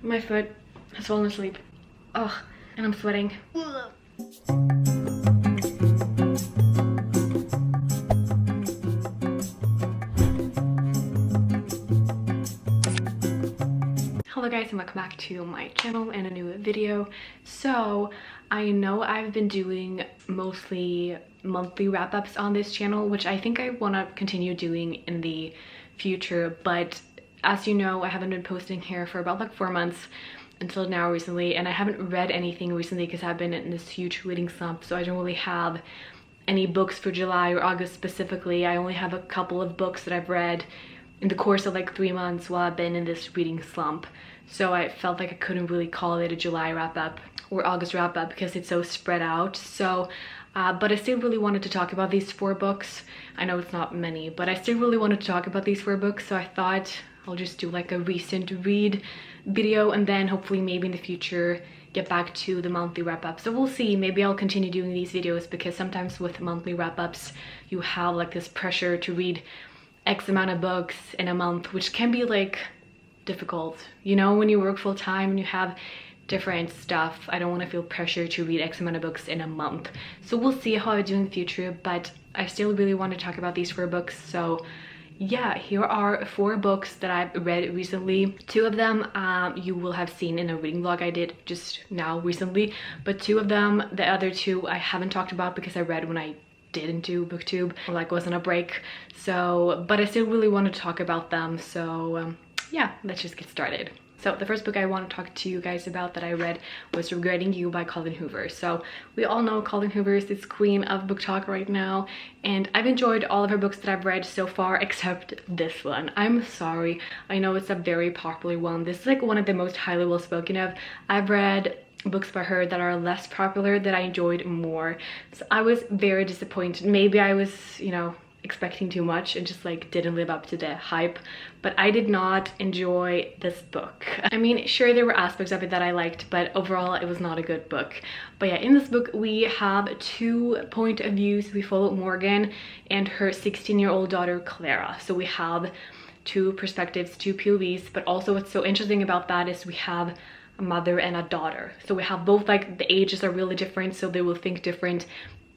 My foot has fallen asleep. Ugh, and I'm sweating. Hello guys, and welcome back to my channel and a new video. So I know I've been doing mostly monthly wrap-ups on this channel, which I think I want to continue doing in the future, but as you know, I haven't been posting here for about like 4 months until now recently, and I haven't read anything recently because I've been in this huge reading slump, so I don't really have any books for July or August specifically. I only have a couple of books that I've read in the course of like 3 months while I've been in this reading slump. So I felt like I couldn't really call it a July wrap-up or August wrap-up because it's so spread out. So, but I still really wanted to talk about these 4 books. I know it's not many, but I still really wanted to talk about these 4 books. So I thought I'll just do like a recent read video, and then hopefully maybe in the future get back to the monthly wrap-up. So we'll see, maybe I'll continue doing these videos because sometimes with monthly wrap-ups you have like this pressure to read X amount of books in a month, which can be like difficult, you know, when you work full-time and you have different stuff. I don't want to feel pressure to read X amount of books in a month. So we'll see how I do in the future, but I still really want to talk about these 4 books. So yeah, here are 4 books that I've read recently. 2 of them you will have seen in a reading vlog I did just now recently, but 2 of them, the other 2 I haven't talked about because I read when I didn't do booktube, or like was on a break. So but I still really want to talk about them. So yeah, let's just get started. So the first book I want to talk to you guys about that I read was Regretting You by Colleen Hoover. So we all know Colleen Hoover is this queen of book talk right now, and I've enjoyed all of her books that I've read so far except this one. I'm sorry, I know it's a very popular one. This is like one of the most highly well spoken of. I've read books by her that are less popular that I enjoyed more. So I was very disappointed. Maybe I was, you know, expecting too much and just like didn't live up to the hype, but I did not enjoy this book. I mean, sure, there were aspects of it that I liked, but overall it was not a good book. But yeah, in this book we have 2 point of views. We follow Morgan and her 16-year-old daughter Clara. So we have 2 perspectives, 2 POVs, but also what's so interesting about that is we have a mother and a daughter. So we have both, like the ages are really different, so they will think different.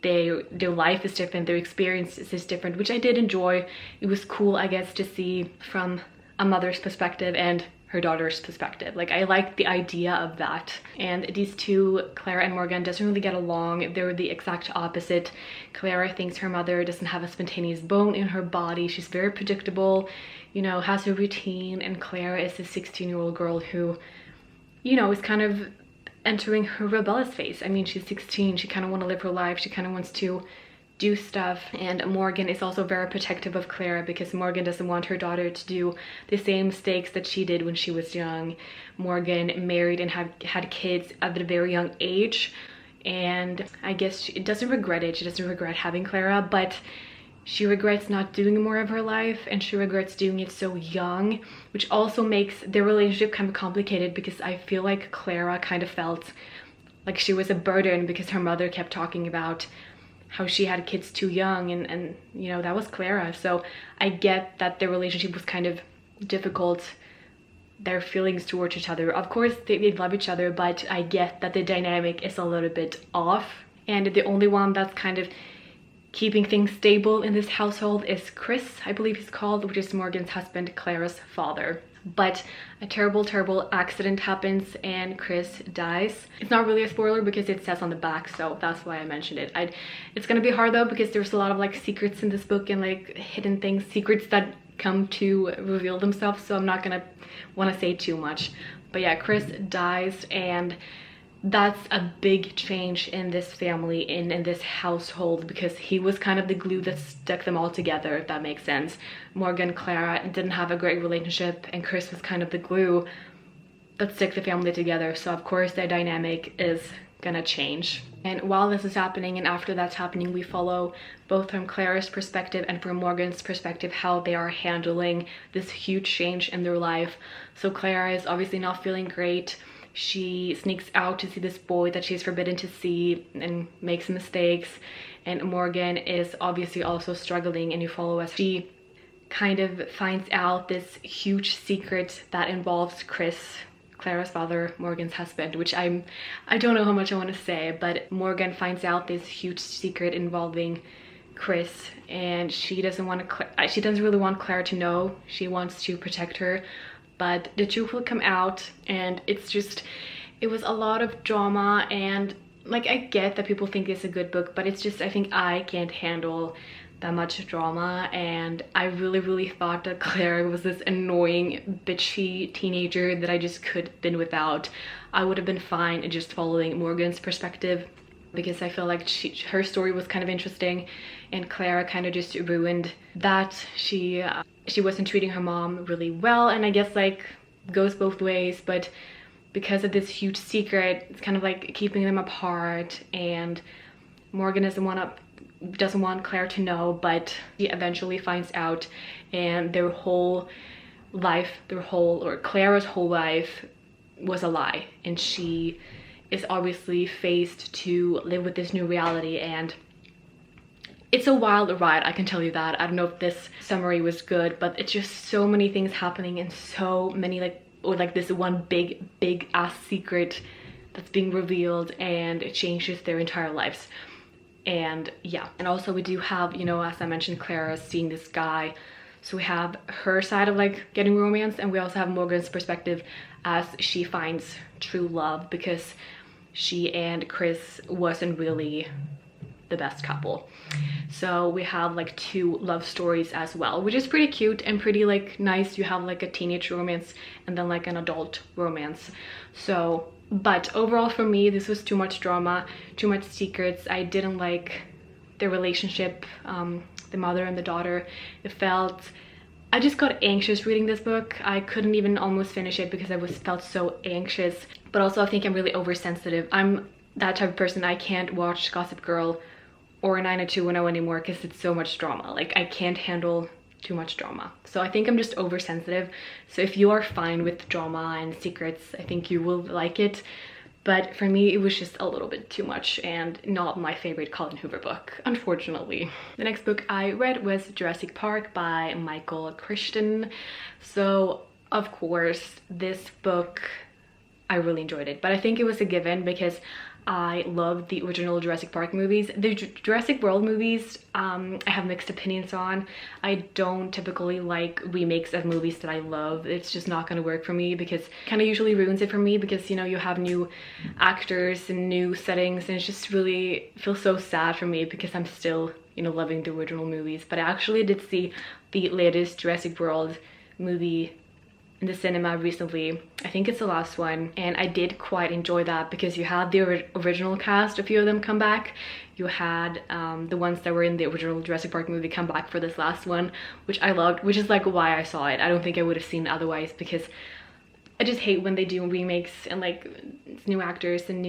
Their life is different, their experience is different, which I did enjoy. It was cool, I guess, to see from a mother's perspective and her daughter's perspective. Like, I like the idea of that. And these 2, Clara and Morgan, doesn't really get along. They're the exact opposite. Clara thinks her mother doesn't have a spontaneous bone in her body. She's very predictable, you know, has a routine, and Clara is a 16-year-old girl who, you know, is kind of entering her rebellious phase. I mean, she's 16, she kind of wants to live her life, she kind of wants to do stuff. And Morgan is also very protective of Clara because Morgan doesn't want her daughter to do the same mistakes that she did when she was young. Morgan married and had kids at a very young age, and I guess she doesn't regret it. She doesn't regret having Clara, but she regrets not doing more of her life, and she regrets doing it so young, which also makes their relationship kind of complicated because I feel like Clara kind of felt like she was a burden because her mother kept talking about how she had kids too young, and you know, that was Clara. So I get that their relationship was kind of difficult, their feelings towards each other. Of course they love each other, but I get that the dynamic is a little bit off, and the only one that's kind of keeping things stable in this household is Chris, I believe he's called, which is Morgan's husband, Clara's father. But a terrible accident happens and Chris dies. It's not really a spoiler because it says on the back, so that's why I mentioned it. It's gonna be hard though because there's a lot of like secrets in this book and like hidden things, secrets that come to reveal themselves, so I'm not gonna want to say too much. But yeah, Chris dies, and that's a big change in this family, in this household, because he was kind of the glue that stuck them all together, if that makes sense. Morgan and Clara didn't have a great relationship, and Chris was kind of the glue that stuck the family together. So of course their dynamic is gonna change. And while this is happening and after that's happening, we follow both from Clara's perspective and from Morgan's perspective how they are handling this huge change in their life. So Clara is obviously not feeling great. She sneaks out to see this boy that she's forbidden to see and makes mistakes. And Morgan is obviously also struggling, and you follow as she kind of finds out this huge secret that involves Chris, Clara's father, Morgan's husband, which I don't know how much I want to say, but Morgan finds out this huge secret involving Chris, and she doesn't really want Clara to know. She wants to protect her, but the truth will come out, and it was a lot of drama. And like, I get that people think it's a good book, but it's just, I think I can't handle that much drama. And I really thought that Clara was this annoying, bitchy teenager that I just could have been without. I would have been fine just following Morgan's perspective, because I feel like her story was kind of interesting, and Clara kind of just ruined that. She wasn't treating her mom really well, and I guess like goes both ways, but because of this huge secret, it's kind of like keeping them apart, and Morgan doesn't want Claire to know, but she eventually finds out, and Clara's whole life was a lie, and she is obviously faced to live with this new reality. And it's a wild ride, I can tell you that. I don't know if this summary was good, but it's just so many things happening, and so many like this one big ass secret that's being revealed, and it changes their entire lives. And yeah, and also we do have, you know, as I mentioned, Clara seeing this guy, so we have her side of like getting romance, and we also have Morgan's perspective as she finds true love, because she and Chris wasn't really the best couple. So we have like two love stories as well, which is pretty cute and pretty like nice. You have like a teenage romance and then like an adult romance. So, but overall for me, this was too much drama, too much secrets. I didn't like their relationship, the mother and the daughter. I just got anxious reading this book. I couldn't even almost finish it because I felt so anxious. But also I think I'm really oversensitive. I'm that type of person. I can't watch Gossip Girl or 90210 anymore because it's so much drama. Like, I can't handle too much drama. So I think I'm just oversensitive. So if you are fine with drama and secrets, I think you will like it. But for me, it was just a little bit too much and not my favorite Colleen Hoover book, unfortunately. The next book I read was Jurassic Park by Michael Crichton. So of course, this book, I really enjoyed it, but I think it was a given because I love the original Jurassic Park movies. The Jurassic World movies, I have mixed opinions on. I don't typically like remakes of movies that I love. It's just not gonna work for me because it kind of usually ruins it for me because, you know, you have new actors and new settings, and it just really feels so sad for me because I'm still, you know, loving the original movies. But I actually did see the latest Jurassic World movie in the cinema recently. I think it's the last one, and I did quite enjoy that because you had the original cast, a few of them come back. You had the ones that were in the original Jurassic Park movie come back for this last one, which I loved, which is like why I saw it. I don't think I would have seen it otherwise because I just hate when they do remakes and like it's new actors and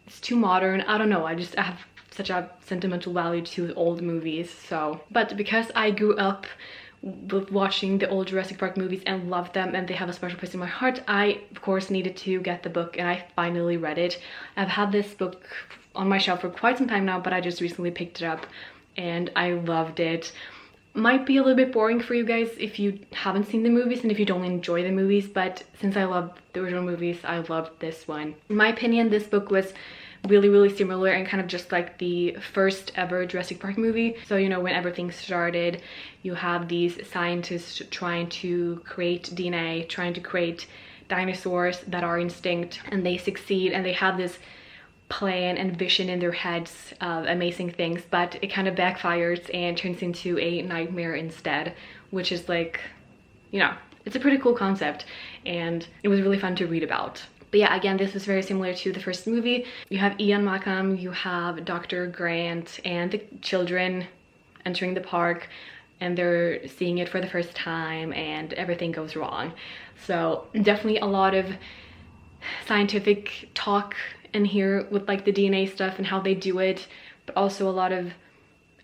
it's too modern. I don't know, I have such a sentimental value to old movies. So, but because I grew up with watching the old Jurassic Park movies and loved them, and they have a special place in my heart, I of course needed to get the book, and I finally read it. I've had this book on my shelf for quite some time now, but I just recently picked it up and I loved it. Might be a little bit boring for you guys if you haven't seen the movies and if you don't enjoy the movies, but since I love the original movies, I loved this one. In my opinion, this book was really similar and kind of just like the first ever Jurassic Park movie. So, you know, when everything started, you have these scientists trying to create DNA, trying to create dinosaurs that are extinct, and they succeed, and they have this plan and vision in their heads of amazing things, but it kind of backfires and turns into a nightmare instead, which is like, you know, it's a pretty cool concept, and it was really fun to read about. But yeah, again, this was very similar to the first movie. You have Ian Malcolm, you have Dr. Grant and the children entering the park, and they're seeing it for the first time and everything goes wrong. So definitely a lot of scientific talk in here with like the DNA stuff and how they do it, but also a lot of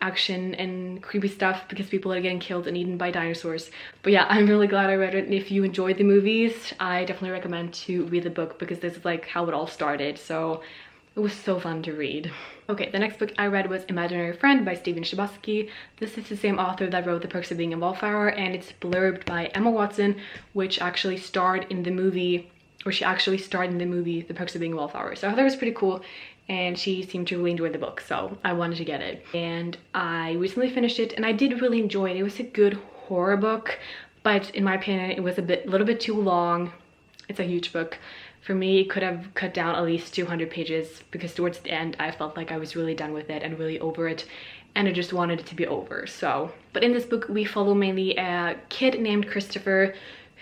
action and creepy stuff because people are getting killed and eaten by dinosaurs. But yeah, I'm really glad I read it, and if you enjoyed the movies, I definitely recommend to read the book because this is like how it all started. So it was so fun to read. Okay, the next book I read was Imaginary Friend by Stephen Chbosky. This is the same author that wrote The Perks of Being a Wallflower, and it's blurbed by Emma Watson, which actually starred in the movie or she actually starred in the movie The Perks of Being a Wallflower. So I thought that was pretty cool, and she seemed to really enjoy the book, so I wanted to get it. And I recently finished it, and I did really enjoy it. It was a good horror book, but in my opinion, it was a little bit too long. It's a huge book. For me, it could have cut down at least 200 pages, because towards the end, I felt like I was really done with it and really over it, and I just wanted it to be over. So, but in this book, we follow mainly a kid named Christopher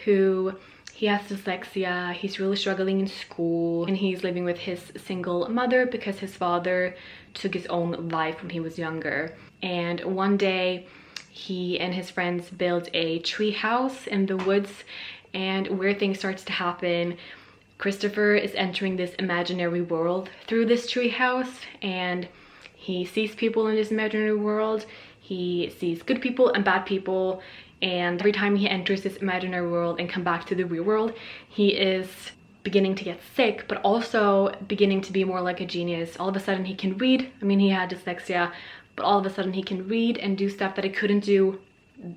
who, he has dyslexia, he's really struggling in school, and he's living with his single mother because his father took his own life when he was younger. And one day, he and his friends built a tree house in the woods, and weird things starts to happen. Christopher is entering this imaginary world through this tree house, and he sees people in this imaginary world. He sees good people and bad people, and every time he enters this imaginary world and come back to the real world, he is beginning to get sick, but also beginning to be more like a genius. All of a sudden he can read. I mean, he had dyslexia, but all of a sudden he can read and do stuff that he couldn't do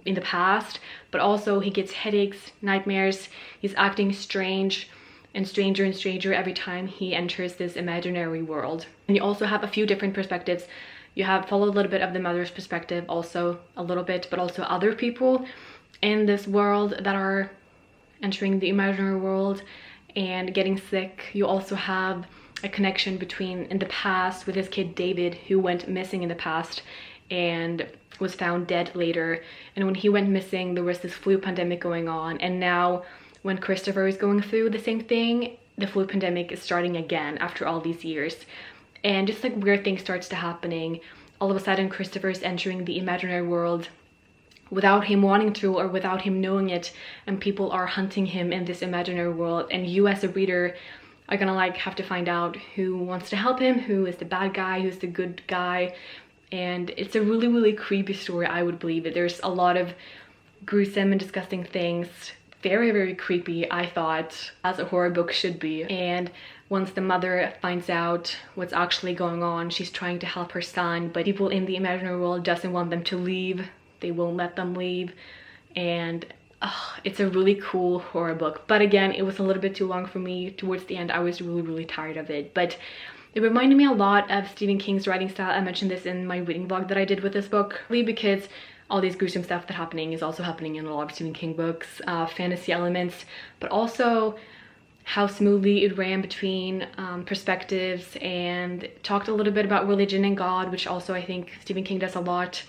in the past. But also he gets headaches, nightmares. He's acting strange and stranger every time he enters this imaginary world. And you also have a few different perspectives. You have followed a little bit of the mother's perspective, also a little bit, but also other people in this world that are entering the imaginary world and getting sick. You also have a connection between, in the past, with this kid David, who went missing in the past and was found dead later. And when he went missing, there was this flu pandemic going on, and now when Christopher is going through the same thing, the flu pandemic is starting again after all these years. And just like weird things starts to happening. All of a sudden Christopher is entering the imaginary world without him wanting to or without him knowing it, and people are hunting him in this imaginary world, and you as a reader are gonna like have to find out who wants to help him, who is the bad guy, who's the good guy. And it's a really, really creepy story, I would believe it. There's a lot of gruesome and disgusting things. Very, very creepy, I thought, as a horror book should be. And once the mother finds out what's actually going on, she's trying to help her son, but people in the imaginary world doesn't want them to leave. They won't let them leave. And it's a really cool horror book. But again, it was a little bit too long for me. Towards the end, I was really, really tired of it. But it reminded me a lot of Stephen King's writing style. I mentioned this in my reading vlog that I did with this book, because all these gruesome stuff that's happening is also happening in a lot of Stephen King books, fantasy elements, but also how smoothly it ran between perspectives, and talked a little bit about religion and God, which also I think Stephen King does a lot.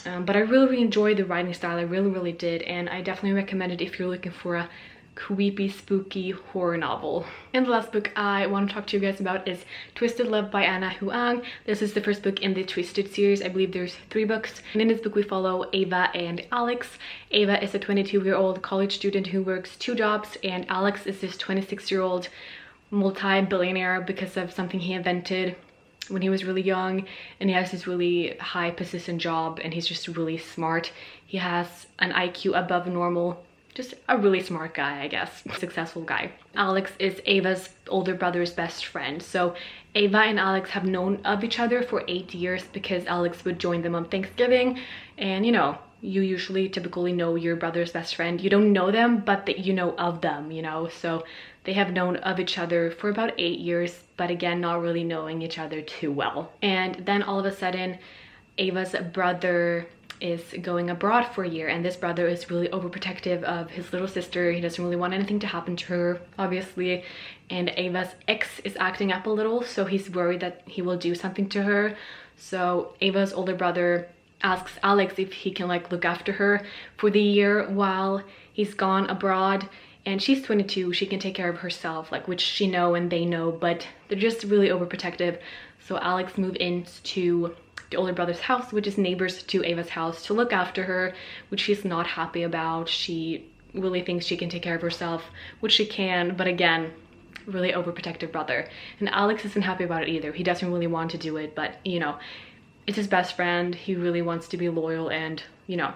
But I really, really enjoyed the writing style. I really, really did, and I definitely recommend it if you're looking for a creepy, spooky horror novel. And the last book I want to talk to you guys about is Twisted Love by Anna Huang. This is the first book in the Twisted series. I believe there's 3 books. And in this book we follow Ava and Alex. Ava is a 22-year-old college student who works 2 jobs, and Alex is this 26-year-old multi-billionaire because of something he invented when he was really young, and he has this really high position job, and he's just really smart. He has an IQ above normal. Just a really smart guy, I guess. Successful guy. Alex is Ava's older brother's best friend. So Ava and Alex have known of each other for 8 years because Alex would join them on Thanksgiving. And you know, you usually typically know your brother's best friend. You don't know them, but that you know of them, you know. So they have known of each other for about 8 years, but again, not really knowing each other too well. And then all of a sudden, Ava's brother is going abroad for a year, and this brother is really overprotective of his little sister. He doesn't really want anything to happen to her, obviously, and Ava's ex is acting up a little, so he's worried that he will do something to her. So Ava's older brother asks Alex if he can like look after her for the year while he's gone abroad, and she's 22, she can take care of herself, like, which she know and they know, but they're just really overprotective. So Alex moved into the older brother's house, which is neighbors to Ava's house, to look after her, which she's not happy about. She really thinks she can take care of herself, which she can, but again, really overprotective brother. And Alex isn't happy about it either. He doesn't really want to do it, but you know, it's his best friend. He really wants to be loyal, and you know,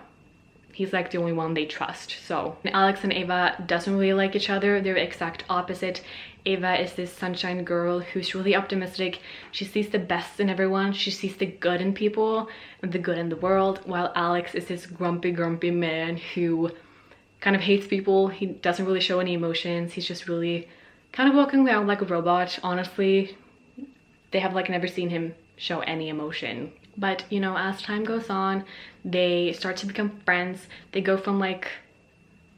he's like the only one they trust. So Alex and Ava doesn't really like each other. They're exact opposite. Ava is this sunshine girl who's really optimistic. She sees the best in everyone. She sees the good in people and the good in the world, while Alex is this grumpy man who kind of hates people. He doesn't really show any emotions. He's just really kind of walking around like a robot. Honestly, they have like never seen him show any emotion. But you know, as time goes on, they start to become friends. They go from like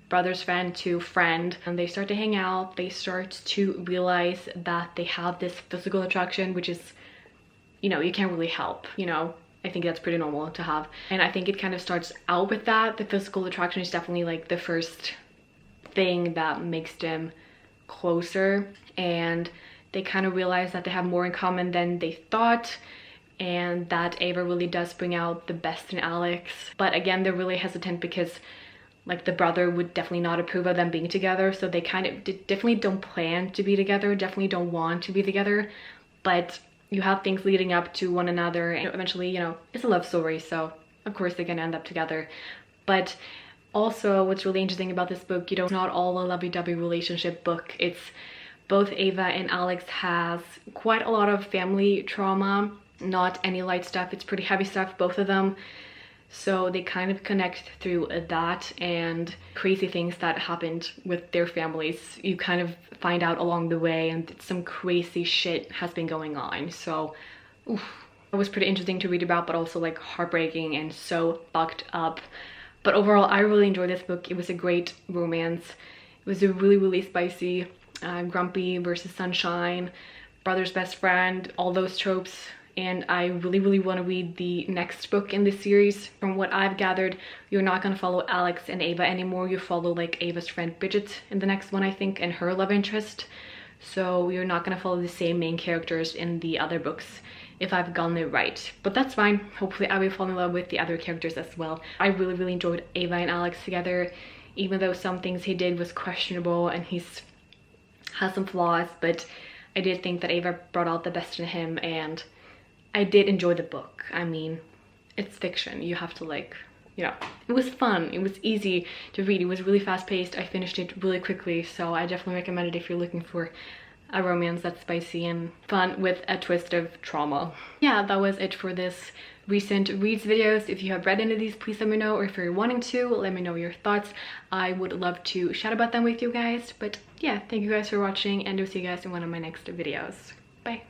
brother's friend to friend, and they start to hang out. They start to realize that they have this physical attraction, which is, you know, you can't really help, you know. I think that's pretty normal to have. And I think it kind of starts out with that. The physical attraction is definitely like the first thing that makes them closer, and they kind of realize that they have more in common than they thought, and that Ava really does bring out the best in Alex. But again, they're really hesitant because like the brother would definitely not approve of them being together, so they kind of definitely don't plan to be together, definitely don't want to be together. But you have things leading up to one another, and eventually, you know, it's a love story, so of course they're gonna end up together. But also, what's really interesting about this book, you know, it's not all a lovey-dovey relationship book. It's both Ava and Alex has quite a lot of family trauma, not any light stuff. It's pretty heavy stuff, both of them. So they kind of connect through that and crazy things that happened with their families. You kind of find out along the way, and some crazy shit has been going on. So, oof, it was pretty interesting to read about, but also like heartbreaking and so fucked up. But overall, I really enjoyed this book. It was a great romance. It was a really, really spicy, grumpy versus sunshine, brother's best friend, all those tropes. And I really, really want to read the next book in this series. From what I've gathered, you're not going to follow Alex and Ava anymore. You follow like Ava's friend Bridget in the next one, I think, and her love interest. So you're not going to follow the same main characters in the other books, if I've gotten it right. But that's fine. Hopefully I will fall in love with the other characters as well. I really, really enjoyed Ava and Alex together, even though some things he did was questionable and he's has some flaws, but I did think that Ava brought out the best in him, and I did enjoy the book. I mean, it's fiction. You have to like, you know, it was fun. It was easy to read. It was really fast paced. I finished it really quickly, so I definitely recommend it if you're looking for a romance that's spicy and fun with a twist of trauma. Yeah, that was it for this recent reads videos. If you have read any of these, please let me know, or if you're wanting to, let me know your thoughts. I would love to chat about them with you guys. But yeah, thank you guys for watching, and I'll see you guys in one of my next videos. Bye.